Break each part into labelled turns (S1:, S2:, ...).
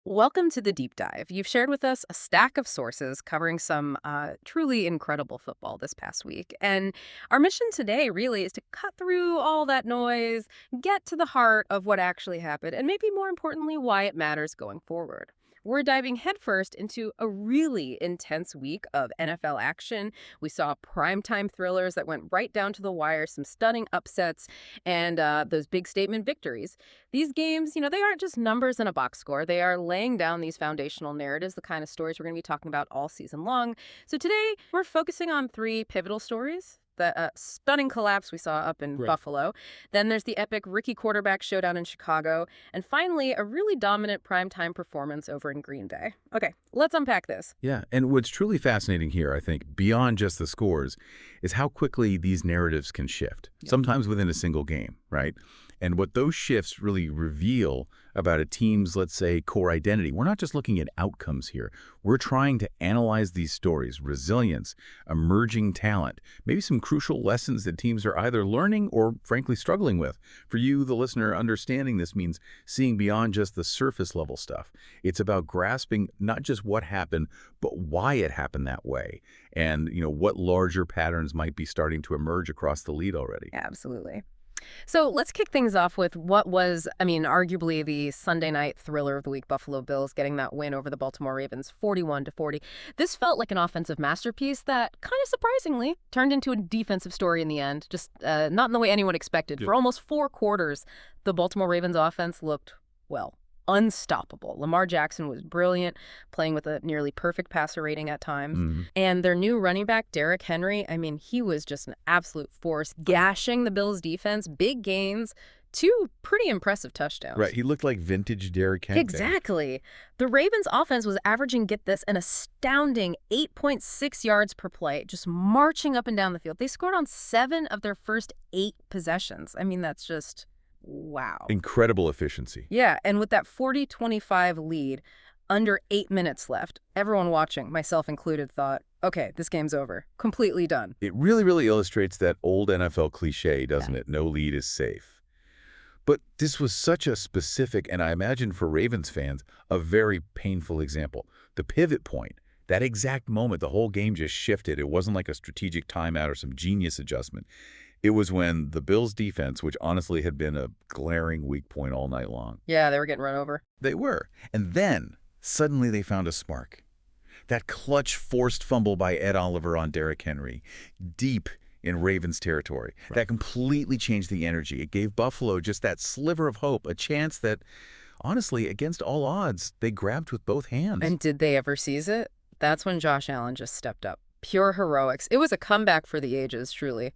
S1: Welcome to the deep dive. You've shared with us a stack of sources covering some truly incredible football this past week. And our mission today really is to cut through all that noise, get to the heart of what actually happened, and maybe more importantly, why it matters going forward. We're diving headfirst into a really intense week of NFL action. We saw primetime thrillers that went right down to the wire, some stunning upsets, and those big statement victories. These games, they aren't just numbers in a box score. They are laying down these foundational narratives, the kind of stories we're going to be talking about all season long. So today, we're focusing on three pivotal stories. The stunning collapse we saw up in Buffalo. Then there's the epic rookie quarterback showdown in Chicago. And finally, a really dominant primetime performance over in Green Bay. Okay, let's unpack this.
S2: Yeah, and what's truly fascinating here, I think, beyond just the scores, is how quickly these narratives can shift, sometimes within a single game, right? And what those shifts really reveal about a team's, let's say, core identity. We're not just looking at outcomes here. We're trying to analyze these stories, resilience, emerging talent, maybe some crucial lessons that teams are either learning or, frankly, struggling with. For you, the listener, understanding this means seeing beyond just the surface level stuff. It's about grasping not just what happened, but why it happened that way. And, what larger patterns might be starting to emerge across the league already.
S1: Absolutely. So let's kick things off with what was, arguably the Sunday night thriller of the week, Buffalo Bills getting that win over the Baltimore Ravens 41-40. This felt like an offensive masterpiece that kind of surprisingly turned into a defensive story in the end, just not in the way anyone expected. For almost 4 quarters, the Baltimore Ravens offense looked, well, unstoppable. Lamar Jackson was brilliant, playing with a nearly perfect passer rating at times. And their new running back, Derrick Henry, he was just an absolute force, gashing the Bills' defense, big gains, 2 pretty impressive touchdowns.
S2: Right, he looked like vintage Derrick Henry.
S1: Exactly. The Ravens' offense was averaging, get this, an astounding 8.6 yards per play, just marching up and down the field. They scored on 7 of their first 8 possessions. That's just... wow.
S2: Incredible efficiency.
S1: Yeah, and with that 40-25 lead, under 8 minutes left, everyone watching, myself included, thought, okay, this game's over. Completely done.
S2: It really, really illustrates that old NFL cliche, doesn't it? No lead is safe. But this was such a specific, and I imagine for Ravens fans, a very painful example. The pivot point, that exact moment, the whole game just shifted. It wasn't like a strategic timeout or some genius adjustment. It was when the Bills' defense, which honestly had been a glaring weak point all night long.
S1: Yeah, they were getting run over.
S2: They were. And then, suddenly they found a spark. That clutch forced fumble by Ed Oliver on Derrick Henry, deep in Ravens territory. That completely changed the energy. It gave Buffalo just that sliver of hope, a chance that, honestly, against all odds, they grabbed with both hands.
S1: And did they ever seize it? That's when Josh Allen just stepped up. Pure heroics. It was a comeback for the ages, truly.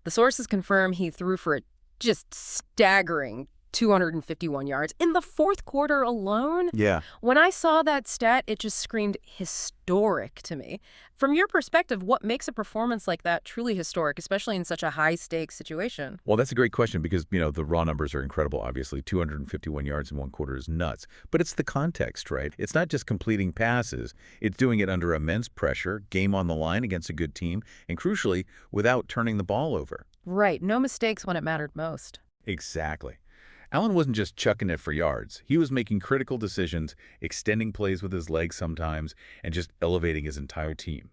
S1: The sources confirm he threw for a just staggering 251 yards in the 4th quarter alone.
S2: Yeah.
S1: When I saw that stat, it just screamed historic to me. From your perspective, what makes a performance like that truly historic, especially in such a high-stakes situation?
S2: Well, that's a great question because, the raw numbers are incredible, obviously. 251 yards in 1 quarter is nuts. But it's the context, right? It's not just completing passes. It's doing it under immense pressure, game on the line against a good team, and crucially, without turning the ball over.
S1: Right. No mistakes when it mattered most.
S2: Exactly. Allen wasn't just chucking it for yards. He was making critical decisions, extending plays with his legs sometimes, and just elevating his entire team.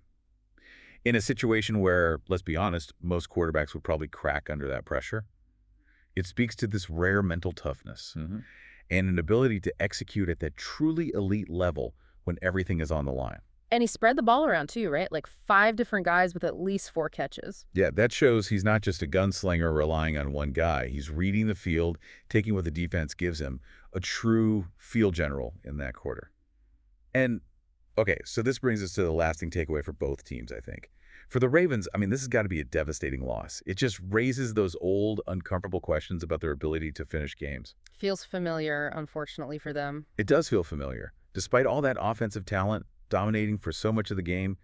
S2: In a situation where, let's be honest, most quarterbacks would probably crack under that pressure, it speaks to this rare mental toughness and an ability to execute at that truly elite level when everything is on the line.
S1: And he spread the ball around too, right? Like 5 different guys with at least 4 catches.
S2: Yeah, that shows he's not just a gunslinger relying on one guy. He's reading the field, taking what the defense gives him, a true field general in that quarter. And, okay, so this brings us to the lasting takeaway for both teams, I think. For the Ravens, this has got to be a devastating loss. It just raises those old, uncomfortable questions about their ability to finish games.
S1: Feels familiar, unfortunately, for them.
S2: It does feel familiar. Despite all that offensive talent, dominating for so much of the game,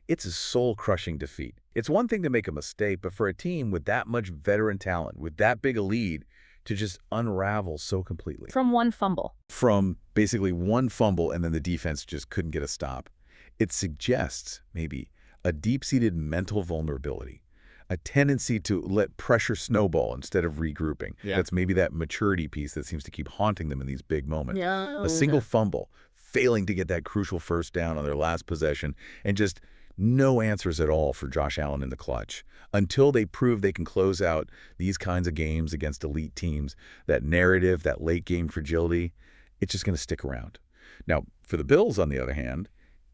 S2: it's a soul-crushing defeat. It's one thing to make a mistake, but for a team with that much veteran talent, with that big a lead, to just unravel so completely.
S1: From one fumble.
S2: From basically one fumble and then the defense just couldn't get a stop. It suggests, maybe, a deep-seated mental vulnerability, a tendency to let pressure snowball instead of regrouping. That's maybe that maturity piece that seems to keep haunting them in these big moments. A single fumble, failing to get that crucial first down on their last possession, and just no answers at all for Josh Allen in the clutch. Until they prove they can close out these kinds of games against elite teams, that narrative, that late-game fragility, it's just going to stick around. Now, for the Bills, on the other hand,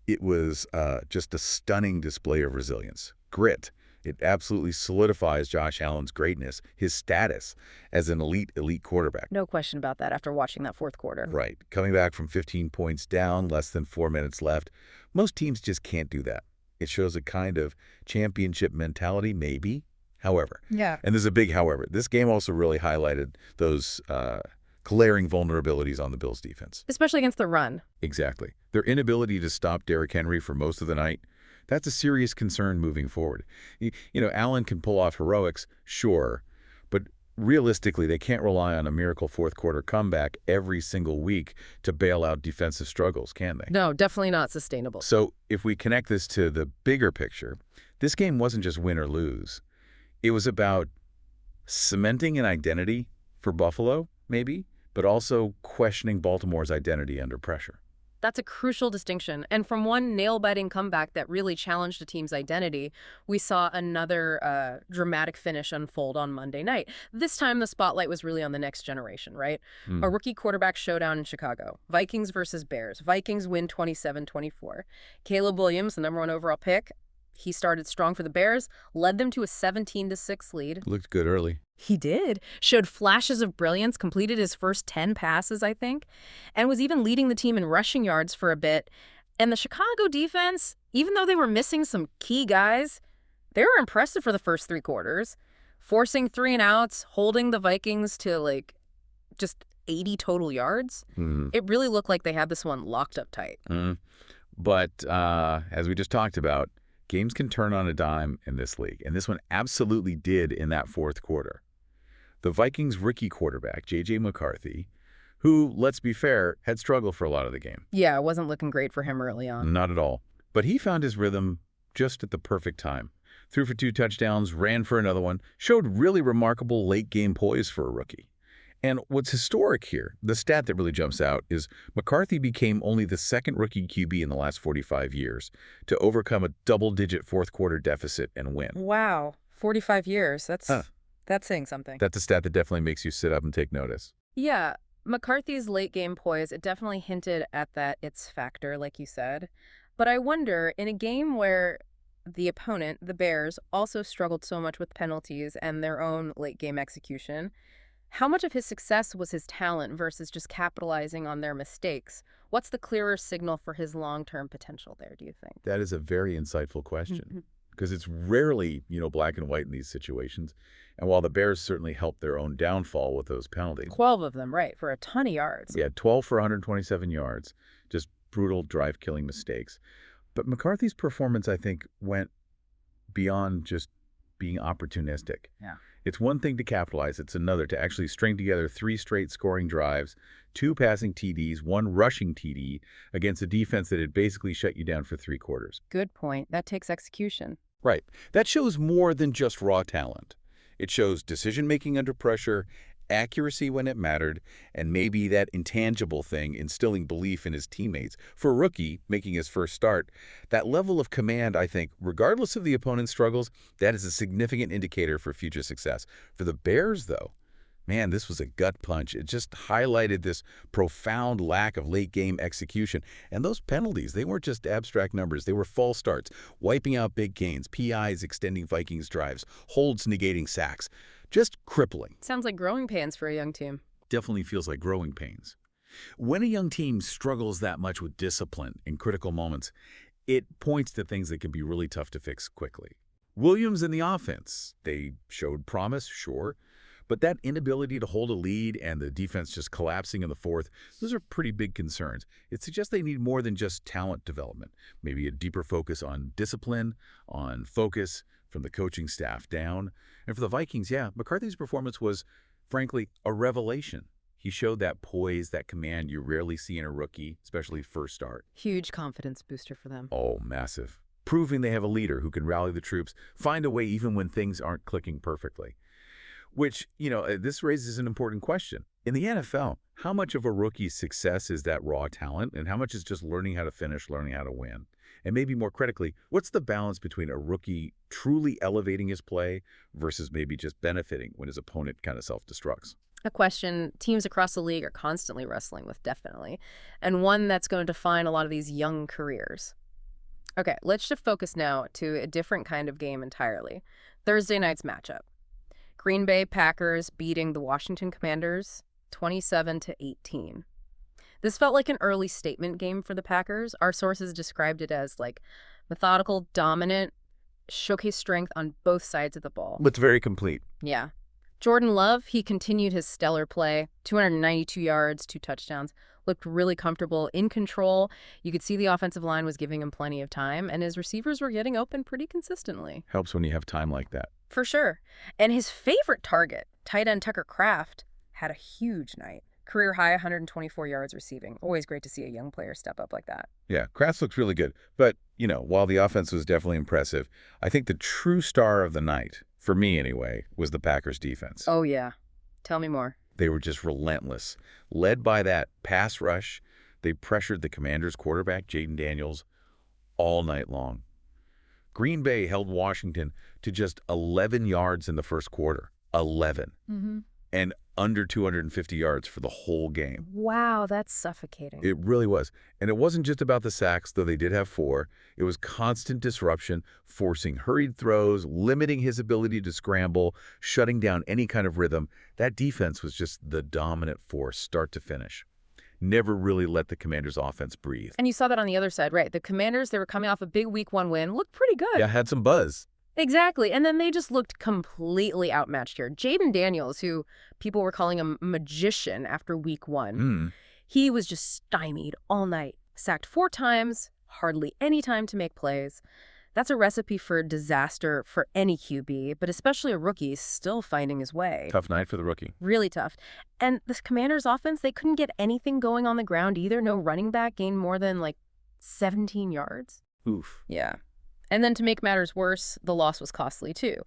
S2: it was just a stunning display of resilience, grit. It absolutely solidifies Josh Allen's greatness, his status as an elite quarterback.
S1: No question about that after watching that fourth quarter.
S2: Right. Coming back from 15 points down, less than 4 minutes left, most teams just can't do that. It shows a kind of championship mentality, maybe. However,
S1: Yeah.
S2: and there's a big however, this game also really highlighted those glaring vulnerabilities on the Bills' defense.
S1: Especially against the run.
S2: Exactly. Their inability to stop Derrick Henry for most of the night, that's a serious concern moving forward. Allen can pull off heroics, sure, but realistically, they can't rely on a miracle fourth-quarter comeback every single week to bail out defensive struggles, can they?
S1: No, definitely not sustainable.
S2: So if we connect this to the bigger picture, this game wasn't just win or lose. It was about cementing an identity for Buffalo, maybe, but also questioning Baltimore's identity under pressure.
S1: That's a crucial distinction. And from one nail-biting comeback that really challenged a team's identity, we saw another dramatic finish unfold on Monday night. This time, the spotlight was really on the next generation, right? A rookie quarterback showdown in Chicago. Vikings versus Bears. Vikings win 27-24. Caleb Williams, the #1 overall pick, he started strong for the Bears, led them to a 17-6 lead.
S2: Looked good early.
S1: He did. Showed flashes of brilliance, completed his first 10 passes, I think, and was even leading the team in rushing yards for a bit. And the Chicago defense, even though they were missing some key guys, they were impressive for the first 3 quarters, forcing 3 and outs, holding the Vikings to, just 80 total yards. It really looked like they had this one locked up tight.
S2: But as we just talked about, games can turn on a dime in this league, and this one absolutely did in that fourth quarter. The Vikings' rookie quarterback, J.J. McCarthy, who, let's be fair, had struggled for a lot of the game.
S1: Yeah, it wasn't looking great for him early on.
S2: Not at all. But he found his rhythm just at the perfect time. Threw for 2 touchdowns, ran for another one, showed really remarkable late-game poise for a rookie. And what's historic here, the stat that really jumps out, is McCarthy became only the second rookie QB in the last 45 years to overcome a double-digit fourth-quarter deficit and win.
S1: Wow, 45 years. That's saying something.
S2: That's a stat that definitely makes you sit up and take notice.
S1: Yeah, McCarthy's late-game poise, it definitely hinted at that it's factor, like you said. But I wonder, in a game where the opponent, the Bears, also struggled so much with penalties and their own late-game execution, how much of his success was his talent versus just capitalizing on their mistakes? What's the clearer signal for his long-term potential there, do you think?
S2: That is a very insightful question, because it's rarely, black and white in these situations. And while the Bears certainly helped their own downfall with those penalties.
S1: 12 of them, right, for a ton of yards.
S2: Yeah, 12 for 127 yards, just brutal drive-killing mistakes. But McCarthy's performance, I think, went beyond just being opportunistic.
S1: Yeah.
S2: It's one thing to capitalize. It's another to actually string together 3 straight scoring drives, 2 passing TDs, 1 rushing TD against a defense that had basically shut you down for 3 quarters.
S1: Good point. That takes execution.
S2: Right. That shows more than just raw talent. It shows decision-making under pressure, accuracy when it mattered, and maybe that intangible thing, instilling belief in his teammates. For a rookie making his first start, that level of command, I think, regardless of the opponent's struggles, that is a significant indicator for future success. For the Bears, though, man, this was a gut punch. It just highlighted this profound lack of late-game execution. And those penalties, they weren't just abstract numbers. They were false starts, wiping out big gains, PIs extending Vikings drives, holds negating sacks. Just crippling.
S1: Sounds like growing pains for a young team.
S2: Definitely feels like growing pains. When a young team struggles that much with discipline in critical moments, it points to things that can be really tough to fix quickly. Williams in the offense, they showed promise, sure, but that inability to hold a lead and the defense just collapsing in the fourth, those are pretty big concerns. It suggests they need more than just talent development, maybe a deeper focus on discipline, on focus from the coaching staff down. And for the Vikings, yeah, McCarthy's performance was, frankly, a revelation. He showed that poise, that command you rarely see in a rookie, especially first start.
S1: Huge confidence booster for them.
S2: Oh, massive. Proving they have a leader who can rally the troops, find a way even when things aren't clicking perfectly. Which, this raises an important question. In the NFL, How much of a rookie's success is that raw talent, and how much is just learning how to finish, learning how to win? And maybe more critically, what's the balance between a rookie truly elevating his play versus maybe just benefiting when his opponent kind of self-destructs?
S1: A question teams across the league are constantly wrestling with, definitely, and one that's going to define a lot of these young careers. Okay, let's shift focus now to a different kind of game entirely. Thursday night's matchup. Green Bay Packers beating the Washington Commanders 27-18. This felt like an early statement game for the Packers. Our sources described it as like methodical, dominant, showcase strength on both sides of the ball.
S2: It's very complete.
S1: Yeah. Jordan Love, he continued his stellar play, 292 yards, 2 touchdowns, looked really comfortable, in control. You could see the offensive line was giving him plenty of time, and his receivers were getting open pretty consistently.
S2: Helps when you have time like that.
S1: For sure. And his favorite target, tight end Tucker Kraft, had a huge night. Career high 124 yards receiving. Always great to see a young player step up like that.
S2: Yeah, Kraft looks really good. But, while the offense was definitely impressive, I think the true star of the night, for me anyway, was the Packers defense.
S1: Oh, yeah. Tell me more.
S2: They were just relentless. Led by that pass rush, they pressured the Commanders' quarterback, Jaden Daniels, all night long. Green Bay held Washington to just 11 yards in the first quarter. 11. And under 250 yards for the whole game.
S1: Wow, that's suffocating.
S2: It really was. And it wasn't just about the sacks, though they did have 4. It was constant disruption, forcing hurried throws, limiting his ability to scramble, shutting down any kind of rhythm. That defense was just the dominant force, start to finish. Never really let the Commanders' offense breathe.
S1: And you saw that on the other side, right? The Commanders, they were coming off a big Week 1 win, looked pretty good.
S2: Yeah, had some buzz.
S1: Exactly. And then they just looked completely outmatched here. Jaden Daniels, who people were calling a magician after Week 1, he was just stymied all night. Sacked 4 times, hardly any time to make plays. That's a recipe for disaster for any QB, but especially a rookie still finding his way.
S2: Tough night for the rookie.
S1: Really tough. And the Commanders' offense, they couldn't get anything going on the ground either. No running back gained more than 17 yards.
S2: Oof.
S1: Yeah. And then to make matters worse, the loss was costly too.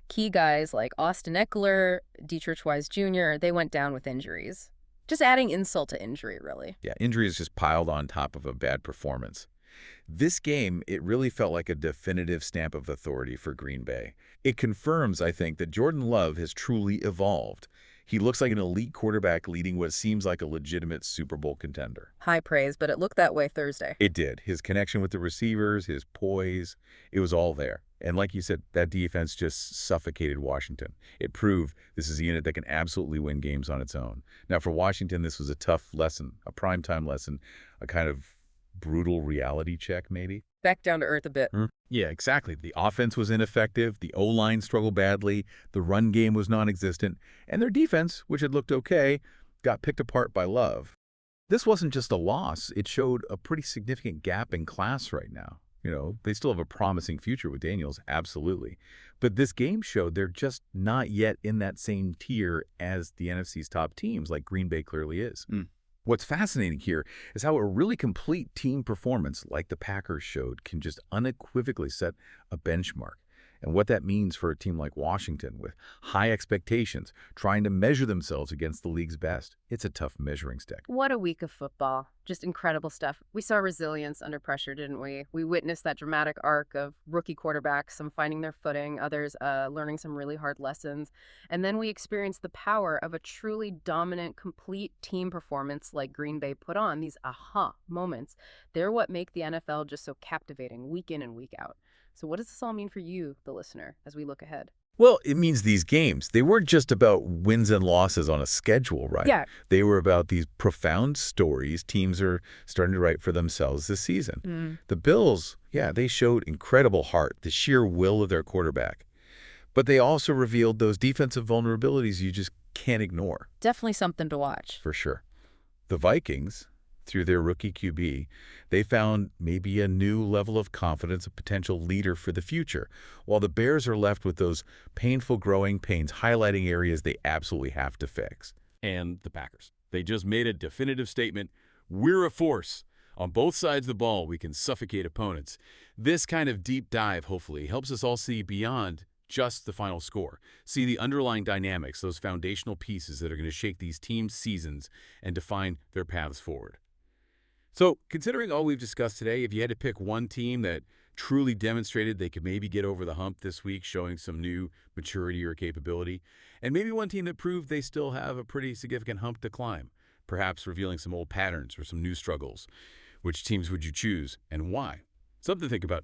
S1: Key guys like Austin Eckler, Dietrich Wise Jr., they went down with injuries. Just adding insult to injury, really.
S2: Yeah, injuries just piled on top of a bad performance. This game, it really felt like a definitive stamp of authority for Green Bay. It confirms, I think, that Jordan Love has truly evolved. He looks like an elite quarterback leading what seems like a legitimate Super Bowl contender.
S1: High praise, but it looked that way Thursday.
S2: It did. His connection with the receivers, his poise, it was all there. And like you said, that defense just suffocated Washington. It proved this is a unit that can absolutely win games on its own. Now, for Washington, this was a tough lesson, a primetime lesson, a kind of brutal reality check, maybe.
S1: Back down to earth a bit.
S2: Yeah, exactly. The offense was ineffective, the O-line struggled badly, the run game was non-existent, and their defense, which had looked okay, got picked apart by Love. This wasn't just a loss. It showed a pretty significant gap in class right now. They still have a promising future with Daniels, absolutely. But this game showed they're just not yet in that same tier as the NFC's top teams, like Green Bay clearly is. What's fascinating here is how a really complete team performance like the Packers showed can just unequivocally set a benchmark. And what that means for a team like Washington with high expectations, trying to measure themselves against the league's best. It's a tough measuring stick.
S1: What a week of football. Just incredible stuff. We saw resilience under pressure, didn't we? We witnessed that dramatic arc of rookie quarterbacks, some finding their footing, others learning some really hard lessons. And then we experienced the power of a truly dominant, complete team performance like Green Bay put on. These aha moments. They're what make the NFL just so captivating week in and week out. So what does this all mean for you, the listener, as we look ahead?
S2: Well, it means these games, they weren't just about wins and losses on a schedule, right?
S1: Yeah.
S2: They were about these profound stories teams are starting to write for themselves this season. The Bills, yeah, they showed incredible heart, the sheer will of their quarterback. But they also revealed those defensive vulnerabilities you just can't ignore.
S1: Definitely something to watch.
S2: For sure. The Vikings, through their rookie QB, they found maybe a new level of confidence, a potential leader for the future, while the Bears are left with those painful growing pains highlighting areas they absolutely have to fix.
S3: And the Packers. They just made a definitive statement. We're a force. On both sides of the ball, we can suffocate opponents. This kind of deep dive, hopefully, helps us all see beyond just the final score. See the underlying dynamics, those foundational pieces that are going to shape these teams' seasons and define their paths forward. So, considering all we've discussed today, if you had to pick one team that truly demonstrated they could maybe get over the hump this week, showing some new maturity or capability, and maybe one team that proved they still have a pretty significant hump to climb, perhaps revealing some old patterns or some new struggles, which teams would you choose and why? Something to think about.